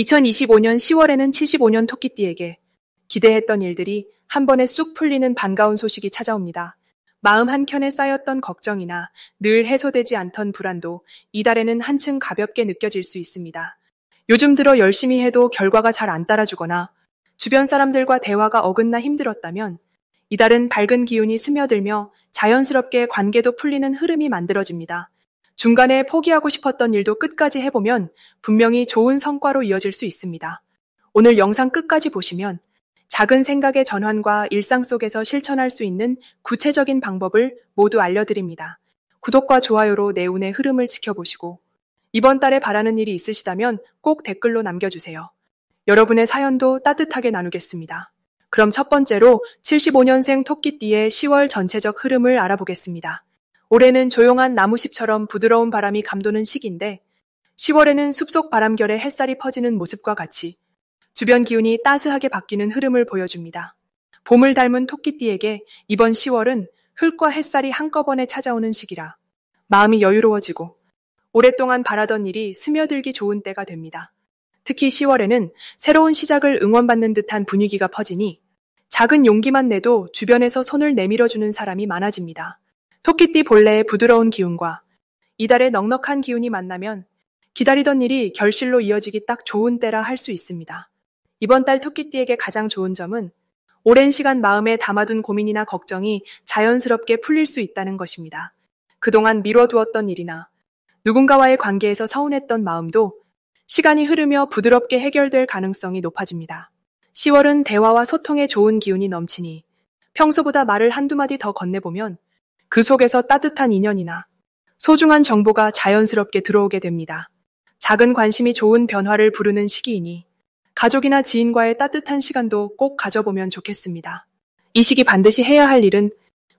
2025년 10월에는 75년 토끼띠에게 기대했던 일들이 한 번에 쑥 풀리는 반가운 소식이 찾아옵니다. 마음 한켠에 쌓였던 걱정이나 늘 해소되지 않던 불안도 이달에는 한층 가볍게 느껴질 수 있습니다. 요즘 들어 열심히 해도 결과가 잘 안 따라주거나 주변 사람들과 대화가 어긋나 힘들었다면 이달은 밝은 기운이 스며들며 자연스럽게 관계도 풀리는 흐름이 만들어집니다. 중간에 포기하고 싶었던 일도 끝까지 해보면 분명히 좋은 성과로 이어질 수 있습니다. 오늘 영상 끝까지 보시면 작은 생각의 전환과 일상 속에서 실천할 수 있는 구체적인 방법을 모두 알려드립니다. 구독과 좋아요로 내 운의 흐름을 지켜보시고 이번 달에 바라는 일이 있으시다면 꼭 댓글로 남겨주세요. 여러분의 사연도 따뜻하게 나누겠습니다. 그럼 첫 번째로 75년생 토끼띠의 10월 전체적 흐름을 알아보겠습니다. 올해는 조용한 나무숲처럼 부드러운 바람이 감도는 시기인데 10월에는 숲속 바람결에 햇살이 퍼지는 모습과 같이 주변 기운이 따스하게 바뀌는 흐름을 보여줍니다. 봄을 닮은 토끼띠에게 이번 10월은 흙과 햇살이 한꺼번에 찾아오는 시기라 마음이 여유로워지고 오랫동안 바라던 일이 스며들기 좋은 때가 됩니다. 특히 10월에는 새로운 시작을 응원받는 듯한 분위기가 퍼지니 작은 용기만 내도 주변에서 손을 내밀어주는 사람이 많아집니다. 토끼띠 본래의 부드러운 기운과 이달의 넉넉한 기운이 만나면 기다리던 일이 결실로 이어지기 딱 좋은 때라 할 수 있습니다. 이번 달 토끼띠에게 가장 좋은 점은 오랜 시간 마음에 담아둔 고민이나 걱정이 자연스럽게 풀릴 수 있다는 것입니다. 그동안 미뤄두었던 일이나 누군가와의 관계에서 서운했던 마음도 시간이 흐르며 부드럽게 해결될 가능성이 높아집니다. 10월은 대화와 소통에 좋은 기운이 넘치니 평소보다 말을 한두 마디 더 건네보면 그 속에서 따뜻한 인연이나 소중한 정보가 자연스럽게 들어오게 됩니다. 작은 관심이 좋은 변화를 부르는 시기이니 가족이나 지인과의 따뜻한 시간도 꼭 가져보면 좋겠습니다. 이 시기 반드시 해야 할 일은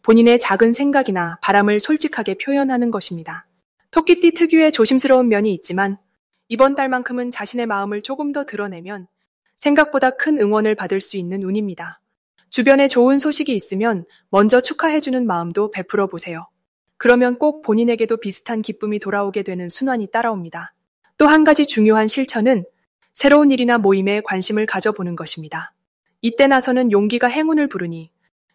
본인의 작은 생각이나 바람을 솔직하게 표현하는 것입니다. 토끼띠 특유의 조심스러운 면이 있지만 이번 달만큼은 자신의 마음을 조금 더 드러내면 생각보다 큰 응원을 받을 수 있는 운입니다. 주변에 좋은 소식이 있으면 먼저 축하해주는 마음도 베풀어 보세요. 그러면 꼭 본인에게도 비슷한 기쁨이 돌아오게 되는 순환이 따라옵니다. 또 한 가지 중요한 실천은 새로운 일이나 모임에 관심을 가져보는 것입니다. 이때 나서는 용기가 행운을 부르니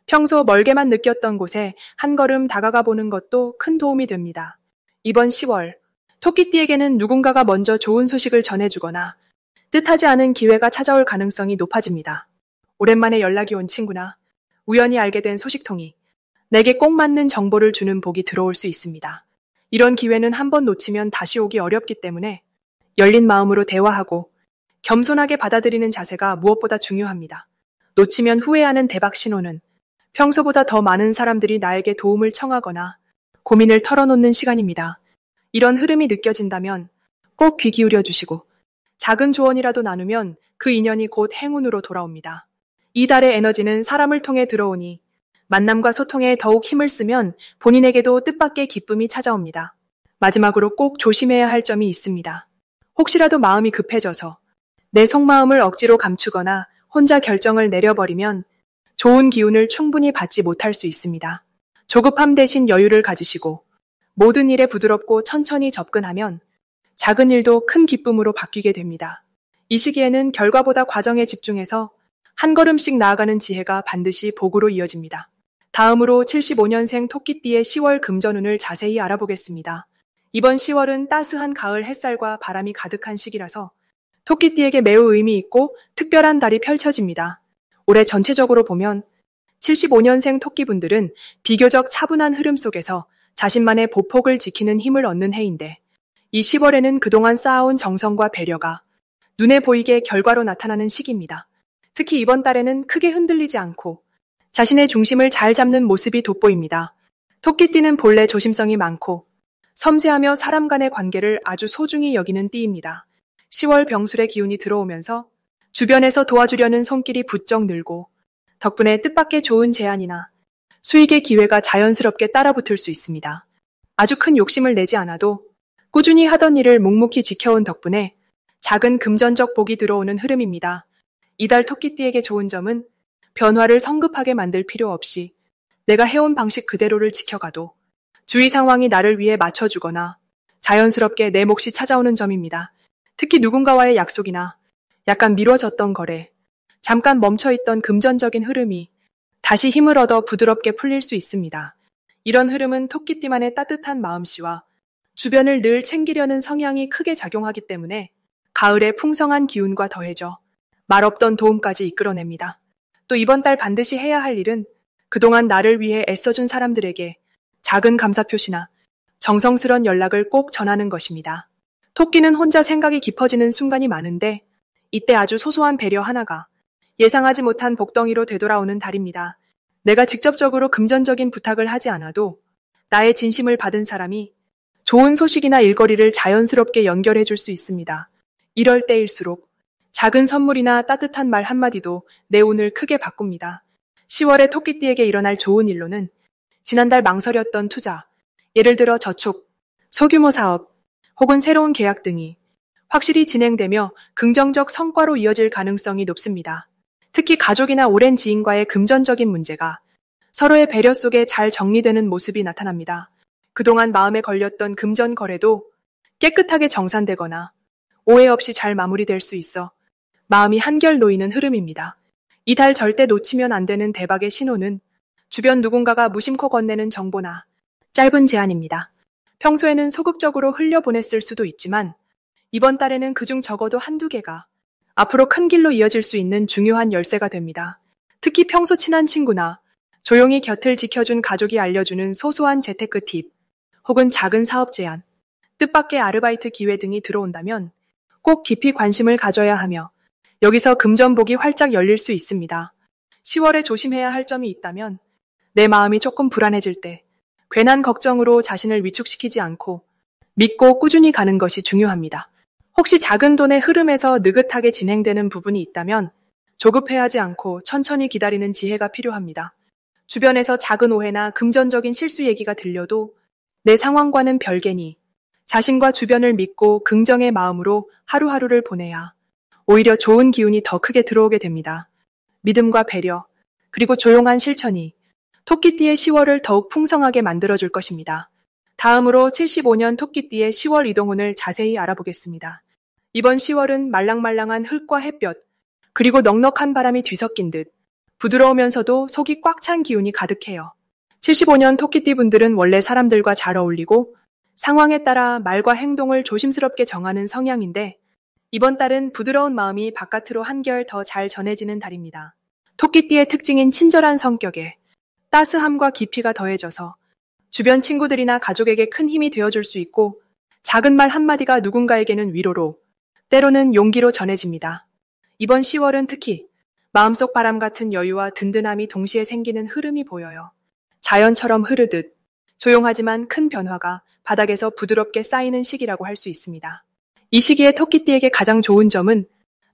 평소 멀게만 느꼈던 곳에 한 걸음 다가가 보는 것도 큰 도움이 됩니다. 이번 10월, 토끼띠에게는 누군가가 먼저 좋은 소식을 전해주거나 뜻하지 않은 기회가 찾아올 가능성이 높아집니다. 오랜만에 연락이 온 친구나 우연히 알게 된 소식통이 내게 꼭 맞는 정보를 주는 복이 들어올 수 있습니다. 이런 기회는 한번 놓치면 다시 오기 어렵기 때문에 열린 마음으로 대화하고 겸손하게 받아들이는 자세가 무엇보다 중요합니다. 놓치면 후회하는 대박 신호는 평소보다 더 많은 사람들이 나에게 도움을 청하거나 고민을 털어놓는 시간입니다. 이런 흐름이 느껴진다면 꼭 귀 기울여 주시고 작은 조언이라도 나누면 그 인연이 곧 행운으로 돌아옵니다. 이 달의 에너지는 사람을 통해 들어오니 만남과 소통에 더욱 힘을 쓰면 본인에게도 뜻밖의 기쁨이 찾아옵니다. 마지막으로 꼭 조심해야 할 점이 있습니다. 혹시라도 마음이 급해져서 내 속마음을 억지로 감추거나 혼자 결정을 내려버리면 좋은 기운을 충분히 받지 못할 수 있습니다. 조급함 대신 여유를 가지시고 모든 일에 부드럽고 천천히 접근하면 작은 일도 큰 기쁨으로 바뀌게 됩니다. 이 시기에는 결과보다 과정에 집중해서 한 걸음씩 나아가는 지혜가 반드시 복으로 이어집니다. 다음으로 75년생 토끼띠의 10월 금전운을 자세히 알아보겠습니다. 이번 10월은 따스한 가을 햇살과 바람이 가득한 시기라서 토끼띠에게 매우 의미 있고 특별한 달이 펼쳐집니다. 올해 전체적으로 보면 75년생 토끼분들은 비교적 차분한 흐름 속에서 자신만의 보폭을 지키는 힘을 얻는 해인데 이 10월에는 그동안 쌓아온 정성과 배려가 눈에 보이게 결과로 나타나는 시기입니다. 특히 이번 달에는 크게 흔들리지 않고 자신의 중심을 잘 잡는 모습이 돋보입니다. 토끼띠는 본래 조심성이 많고 섬세하며 사람 간의 관계를 아주 소중히 여기는 띠입니다. 10월 병술의 기운이 들어오면서 주변에서 도와주려는 손길이 부쩍 늘고 덕분에 뜻밖의 좋은 제안이나 수익의 기회가 자연스럽게 따라붙을 수 있습니다. 아주 큰 욕심을 내지 않아도 꾸준히 하던 일을 묵묵히 지켜온 덕분에 작은 금전적 복이 들어오는 흐름입니다. 이달 토끼띠에게 좋은 점은 변화를 성급하게 만들 필요 없이 내가 해온 방식 그대로를 지켜가도 주위 상황이 나를 위해 맞춰주거나 자연스럽게 내 몫이 찾아오는 점입니다. 특히 누군가와의 약속이나 약간 미뤄졌던 거래, 잠깐 멈춰있던 금전적인 흐름이 다시 힘을 얻어 부드럽게 풀릴 수 있습니다. 이런 흐름은 토끼띠만의 따뜻한 마음씨와 주변을 늘 챙기려는 성향이 크게 작용하기 때문에 가을의 풍성한 기운과 더해져 말없던 도움까지 이끌어냅니다. 또 이번 달 반드시 해야 할 일은 그동안 나를 위해 애써준 사람들에게 작은 감사표시나 정성스런 연락을 꼭 전하는 것입니다. 토끼는 혼자 생각이 깊어지는 순간이 많은데 이때 아주 소소한 배려 하나가 예상하지 못한 복덩이로 되돌아오는 달입니다. 내가 직접적으로 금전적인 부탁을 하지 않아도 나의 진심을 받은 사람이 좋은 소식이나 일거리를 자연스럽게 연결해 줄 수 있습니다. 이럴 때일수록 작은 선물이나 따뜻한 말 한마디도 내 운을 크게 바꿉니다. 10월에 토끼띠에게 일어날 좋은 일로는 지난달 망설였던 투자, 예를 들어 저축, 소규모 사업, 혹은 새로운 계약 등이 확실히 진행되며 긍정적 성과로 이어질 가능성이 높습니다. 특히 가족이나 오랜 지인과의 금전적인 문제가 서로의 배려 속에 잘 정리되는 모습이 나타납니다. 그동안 마음에 걸렸던 금전 거래도 깨끗하게 정산되거나 오해 없이 잘 마무리될 수 있어 마음이 한결 놓이는 흐름입니다. 이 달 절대 놓치면 안 되는 대박의 신호는 주변 누군가가 무심코 건네는 정보나 짧은 제안입니다. 평소에는 소극적으로 흘려보냈을 수도 있지만 이번 달에는 그중 적어도 한두 개가 앞으로 큰 길로 이어질 수 있는 중요한 열쇠가 됩니다. 특히 평소 친한 친구나 조용히 곁을 지켜준 가족이 알려주는 소소한 재테크 팁, 혹은 작은 사업 제안, 뜻밖의 아르바이트 기회 등이 들어온다면 꼭 깊이 관심을 가져야 하며 여기서 금전복이 활짝 열릴 수 있습니다. 10월에 조심해야 할 점이 있다면 내 마음이 조금 불안해질 때 괜한 걱정으로 자신을 위축시키지 않고 믿고 꾸준히 가는 것이 중요합니다. 혹시 작은 돈의 흐름에서 느긋하게 진행되는 부분이 있다면 조급해하지 않고 천천히 기다리는 지혜가 필요합니다. 주변에서 작은 오해나 금전적인 실수 얘기가 들려도 내 상황과는 별개니 자신과 주변을 믿고 긍정의 마음으로 하루하루를 보내야 오히려 좋은 기운이 더 크게 들어오게 됩니다. 믿음과 배려, 그리고 조용한 실천이 토끼띠의 10월을 더욱 풍성하게 만들어줄 것입니다. 다음으로 75년 토끼띠의 10월 이동운을 자세히 알아보겠습니다. 이번 10월은 말랑말랑한 흙과 햇볕, 그리고 넉넉한 바람이 뒤섞인 듯 부드러우면서도 속이 꽉 찬 기운이 가득해요. 75년 토끼띠 분들은 원래 사람들과 잘 어울리고 상황에 따라 말과 행동을 조심스럽게 정하는 성향인데 이번 달은 부드러운 마음이 바깥으로 한결 더 잘 전해지는 달입니다. 토끼띠의 특징인 친절한 성격에 따스함과 깊이가 더해져서 주변 친구들이나 가족에게 큰 힘이 되어줄 수 있고 작은 말 한마디가 누군가에게는 위로로, 때로는 용기로 전해집니다. 이번 10월은 특히 마음속 바람 같은 여유와 든든함이 동시에 생기는 흐름이 보여요. 자연처럼 흐르듯 조용하지만 큰 변화가 바닥에서 부드럽게 쌓이는 시기라고 할 수 있습니다. 이 시기에 토끼띠에게 가장 좋은 점은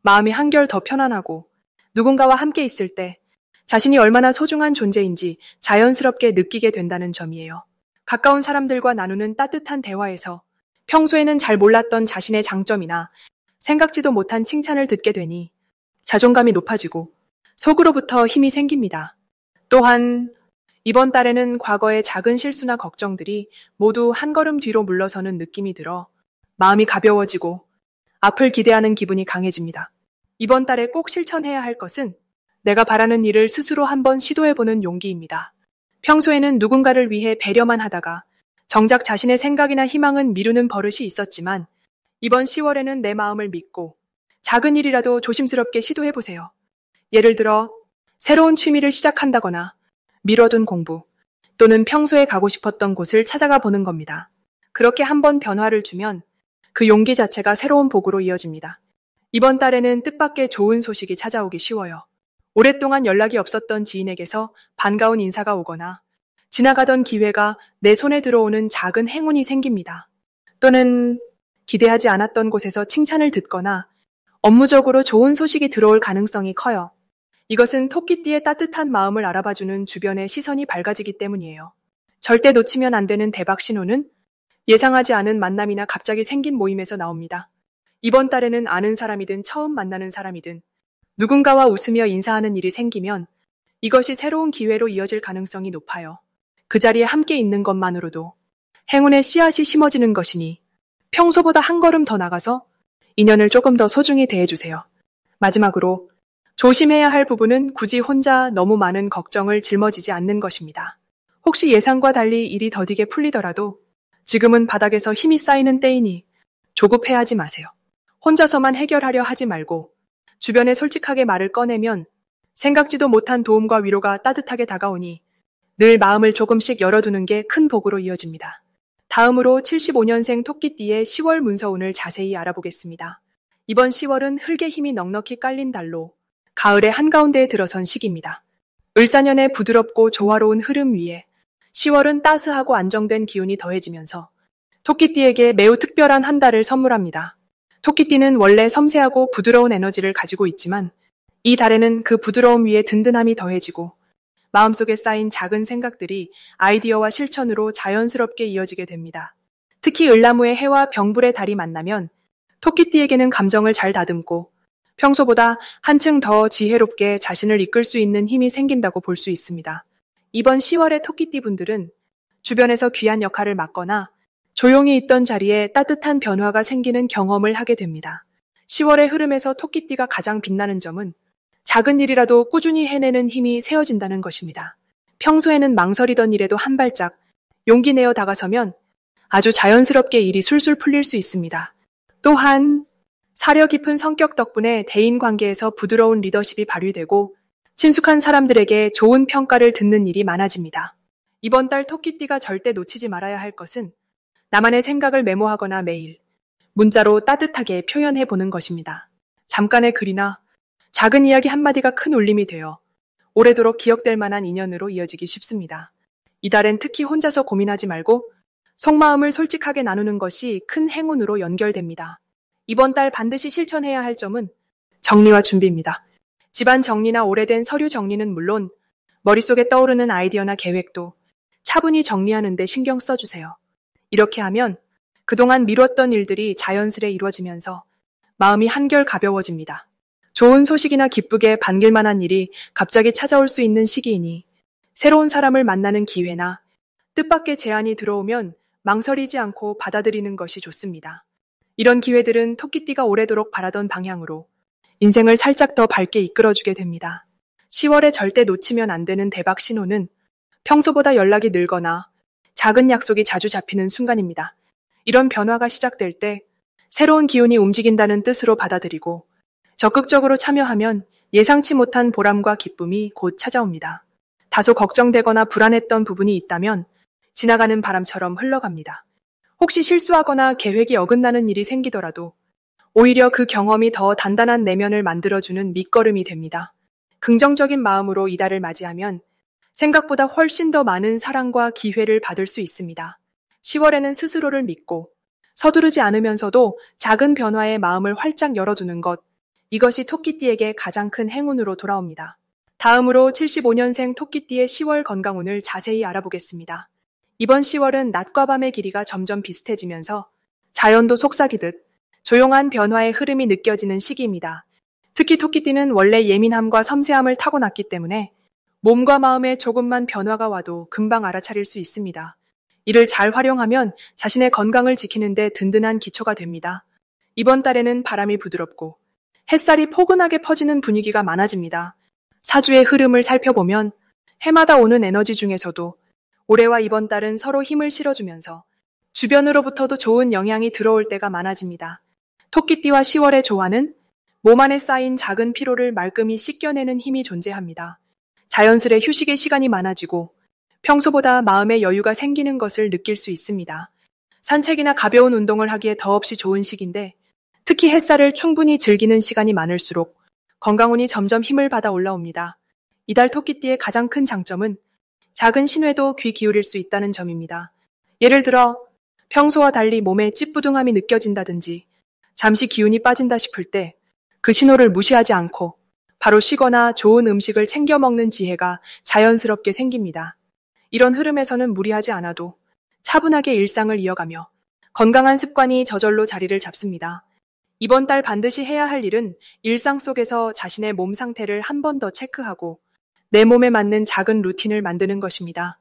마음이 한결 더 편안하고 누군가와 함께 있을 때 자신이 얼마나 소중한 존재인지 자연스럽게 느끼게 된다는 점이에요. 가까운 사람들과 나누는 따뜻한 대화에서 평소에는 잘 몰랐던 자신의 장점이나 생각지도 못한 칭찬을 듣게 되니 자존감이 높아지고 속으로부터 힘이 생깁니다. 또한 이번 달에는 과거의 작은 실수나 걱정들이 모두 한 걸음 뒤로 물러서는 느낌이 들어 마음이 가벼워지고 앞을 기대하는 기분이 강해집니다. 이번 달에 꼭 실천해야 할 것은 내가 바라는 일을 스스로 한번 시도해보는 용기입니다. 평소에는 누군가를 위해 배려만 하다가 정작 자신의 생각이나 희망은 미루는 버릇이 있었지만 이번 10월에는 내 마음을 믿고 작은 일이라도 조심스럽게 시도해보세요. 예를 들어 새로운 취미를 시작한다거나 미뤄둔 공부 또는 평소에 가고 싶었던 곳을 찾아가 보는 겁니다. 그렇게 한번 변화를 주면 그 용기 자체가 새로운 복으로 이어집니다. 이번 달에는 뜻밖의 좋은 소식이 찾아오기 쉬워요. 오랫동안 연락이 없었던 지인에게서 반가운 인사가 오거나 지나가던 기회가 내 손에 들어오는 작은 행운이 생깁니다. 또는 기대하지 않았던 곳에서 칭찬을 듣거나 업무적으로 좋은 소식이 들어올 가능성이 커요. 이것은 토끼띠의 따뜻한 마음을 알아봐주는 주변의 시선이 밝아지기 때문이에요. 절대 놓치면 안 되는 대박 신호는 예상하지 않은 만남이나 갑자기 생긴 모임에서 나옵니다. 이번 달에는 아는 사람이든 처음 만나는 사람이든 누군가와 웃으며 인사하는 일이 생기면 이것이 새로운 기회로 이어질 가능성이 높아요. 그 자리에 함께 있는 것만으로도 행운의 씨앗이 심어지는 것이니 평소보다 한 걸음 더 나가서 인연을 조금 더 소중히 대해주세요. 마지막으로 조심해야 할 부분은 굳이 혼자 너무 많은 걱정을 짊어지지 않는 것입니다. 혹시 예상과 달리 일이 더디게 풀리더라도 지금은 바닥에서 힘이 쌓이는 때이니 조급해하지 마세요. 혼자서만 해결하려 하지 말고 주변에 솔직하게 말을 꺼내면 생각지도 못한 도움과 위로가 따뜻하게 다가오니 늘 마음을 조금씩 열어두는 게 큰 복으로 이어집니다. 다음으로 75년생 토끼띠의 10월 문서운을 자세히 알아보겠습니다. 이번 10월은 흙의 힘이 넉넉히 깔린 달로 가을의 한가운데에 들어선 시기입니다. 을사년의 부드럽고 조화로운 흐름 위에 10월은 따스하고 안정된 기운이 더해지면서 토끼띠에게 매우 특별한 한 달을 선물합니다. 토끼띠는 원래 섬세하고 부드러운 에너지를 가지고 있지만 이 달에는 그 부드러움 위에 든든함이 더해지고 마음속에 쌓인 작은 생각들이 아이디어와 실천으로 자연스럽게 이어지게 됩니다. 특히 을나무의 해와 병불의 달이 만나면 토끼띠에게는 감정을 잘 다듬고 평소보다 한층 더 지혜롭게 자신을 이끌 수 있는 힘이 생긴다고 볼 수 있습니다. 이번 10월의 토끼띠 분들은 주변에서 귀한 역할을 맡거나 조용히 있던 자리에 따뜻한 변화가 생기는 경험을 하게 됩니다. 10월의 흐름에서 토끼띠가 가장 빛나는 점은 작은 일이라도 꾸준히 해내는 힘이 세워진다는 것입니다. 평소에는 망설이던 일에도 한 발짝 용기 내어 다가서면 아주 자연스럽게 일이 술술 풀릴 수 있습니다. 또한 사려 깊은 성격 덕분에 대인관계에서 부드러운 리더십이 발휘되고 친숙한 사람들에게 좋은 평가를 듣는 일이 많아집니다. 이번 달 토끼띠가 절대 놓치지 말아야 할 것은 나만의 생각을 메모하거나 매일 문자로 따뜻하게 표현해보는 것입니다. 잠깐의 글이나 작은 이야기 한마디가 큰 울림이 되어 오래도록 기억될 만한 인연으로 이어지기 쉽습니다. 이달엔 특히 혼자서 고민하지 말고 속마음을 솔직하게 나누는 것이 큰 행운으로 연결됩니다. 이번 달 반드시 실천해야 할 점은 정리와 준비입니다. 집안 정리나 오래된 서류 정리는 물론 머릿속에 떠오르는 아이디어나 계획도 차분히 정리하는 데 신경 써주세요. 이렇게 하면 그동안 미뤘던 일들이 자연스레 이루어지면서 마음이 한결 가벼워집니다. 좋은 소식이나 기쁘게 반길 만한 일이 갑자기 찾아올 수 있는 시기이니 새로운 사람을 만나는 기회나 뜻밖의 제안이 들어오면 망설이지 않고 받아들이는 것이 좋습니다. 이런 기회들은 토끼띠가 오래도록 바라던 방향으로 인생을 살짝 더 밝게 이끌어주게 됩니다. 10월에 절대 놓치면 안 되는 대박 신호는 평소보다 연락이 늘거나 작은 약속이 자주 잡히는 순간입니다. 이런 변화가 시작될 때 새로운 기운이 움직인다는 뜻으로 받아들이고 적극적으로 참여하면 예상치 못한 보람과 기쁨이 곧 찾아옵니다. 다소 걱정되거나 불안했던 부분이 있다면 지나가는 바람처럼 흘러갑니다. 혹시 실수하거나 계획이 어긋나는 일이 생기더라도 오히려 그 경험이 더 단단한 내면을 만들어주는 밑거름이 됩니다. 긍정적인 마음으로 이달을 맞이하면 생각보다 훨씬 더 많은 사랑과 기회를 받을 수 있습니다. 10월에는 스스로를 믿고 서두르지 않으면서도 작은 변화에 마음을 활짝 열어두는 것, 이것이 토끼띠에게 가장 큰 행운으로 돌아옵니다. 다음으로 75년생 토끼띠의 10월 건강운을 자세히 알아보겠습니다. 이번 10월은 낮과 밤의 길이가 점점 비슷해지면서 자연도 속삭이듯 조용한 변화의 흐름이 느껴지는 시기입니다. 특히 토끼띠는 원래 예민함과 섬세함을 타고났기 때문에 몸과 마음에 조금만 변화가 와도 금방 알아차릴 수 있습니다. 이를 잘 활용하면 자신의 건강을 지키는 데 든든한 기초가 됩니다. 이번 달에는 바람이 부드럽고 햇살이 포근하게 퍼지는 분위기가 많아집니다. 사주의 흐름을 살펴보면 해마다 오는 에너지 중에서도 올해와 이번 달은 서로 힘을 실어주면서 주변으로부터도 좋은 영향이 들어올 때가 많아집니다. 토끼띠와 10월의 조화는 몸 안에 쌓인 작은 피로를 말끔히 씻겨내는 힘이 존재합니다. 자연스레 휴식의 시간이 많아지고 평소보다 마음의 여유가 생기는 것을 느낄 수 있습니다. 산책이나 가벼운 운동을 하기에 더없이 좋은 시기인데 특히 햇살을 충분히 즐기는 시간이 많을수록 건강운이 점점 힘을 받아 올라옵니다. 이달 토끼띠의 가장 큰 장점은 작은 신호에도 귀 기울일 수 있다는 점입니다. 예를 들어 평소와 달리 몸에 찌뿌둥함이 느껴진다든지 잠시 기운이 빠진다 싶을 때 그 신호를 무시하지 않고 바로 쉬거나 좋은 음식을 챙겨 먹는 지혜가 자연스럽게 생깁니다. 이런 흐름에서는 무리하지 않아도 차분하게 일상을 이어가며 건강한 습관이 저절로 자리를 잡습니다. 이번 달 반드시 해야 할 일은 일상 속에서 자신의 몸 상태를 한 번 더 체크하고 내 몸에 맞는 작은 루틴을 만드는 것입니다.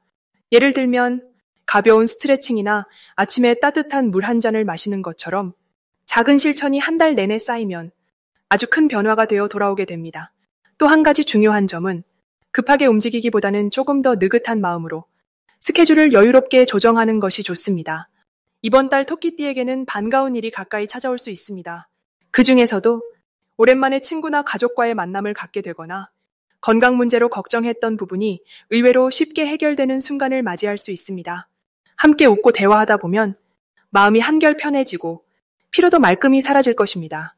예를 들면 가벼운 스트레칭이나 아침에 따뜻한 물 한 잔을 마시는 것처럼 작은 실천이 한 달 내내 쌓이면 아주 큰 변화가 되어 돌아오게 됩니다. 또 한 가지 중요한 점은 급하게 움직이기보다는 조금 더 느긋한 마음으로 스케줄을 여유롭게 조정하는 것이 좋습니다. 이번 달 토끼띠에게는 반가운 일이 가까이 찾아올 수 있습니다. 그 중에서도 오랜만에 친구나 가족과의 만남을 갖게 되거나 건강 문제로 걱정했던 부분이 의외로 쉽게 해결되는 순간을 맞이할 수 있습니다. 함께 웃고 대화하다 보면 마음이 한결 편해지고 피로도 말끔히 사라질 것입니다.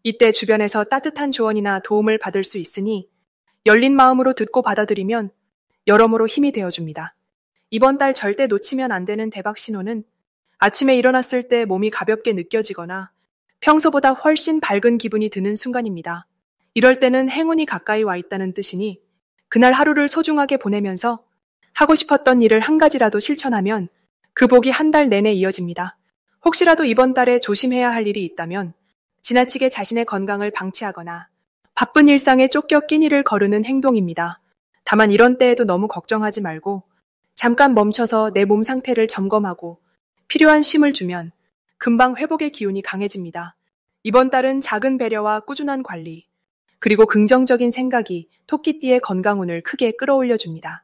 이때 주변에서 따뜻한 조언이나 도움을 받을 수 있으니 열린 마음으로 듣고 받아들이면 여러모로 힘이 되어줍니다. 이번 달 절대 놓치면 안 되는 대박 신호는 아침에 일어났을 때 몸이 가볍게 느껴지거나 평소보다 훨씬 밝은 기분이 드는 순간입니다. 이럴 때는 행운이 가까이 와 있다는 뜻이니 그날 하루를 소중하게 보내면서 하고 싶었던 일을 한 가지라도 실천하면 그 복이 한 달 내내 이어집니다. 혹시라도 이번 달에 조심해야 할 일이 있다면 지나치게 자신의 건강을 방치하거나 바쁜 일상에 쫓겨 끼니를 거르는 행동입니다. 다만 이런 때에도 너무 걱정하지 말고 잠깐 멈춰서 내 몸 상태를 점검하고 필요한 쉼을 주면 금방 회복의 기운이 강해집니다. 이번 달은 작은 배려와 꾸준한 관리, 그리고 긍정적인 생각이 토끼띠의 건강운을 크게 끌어올려 줍니다.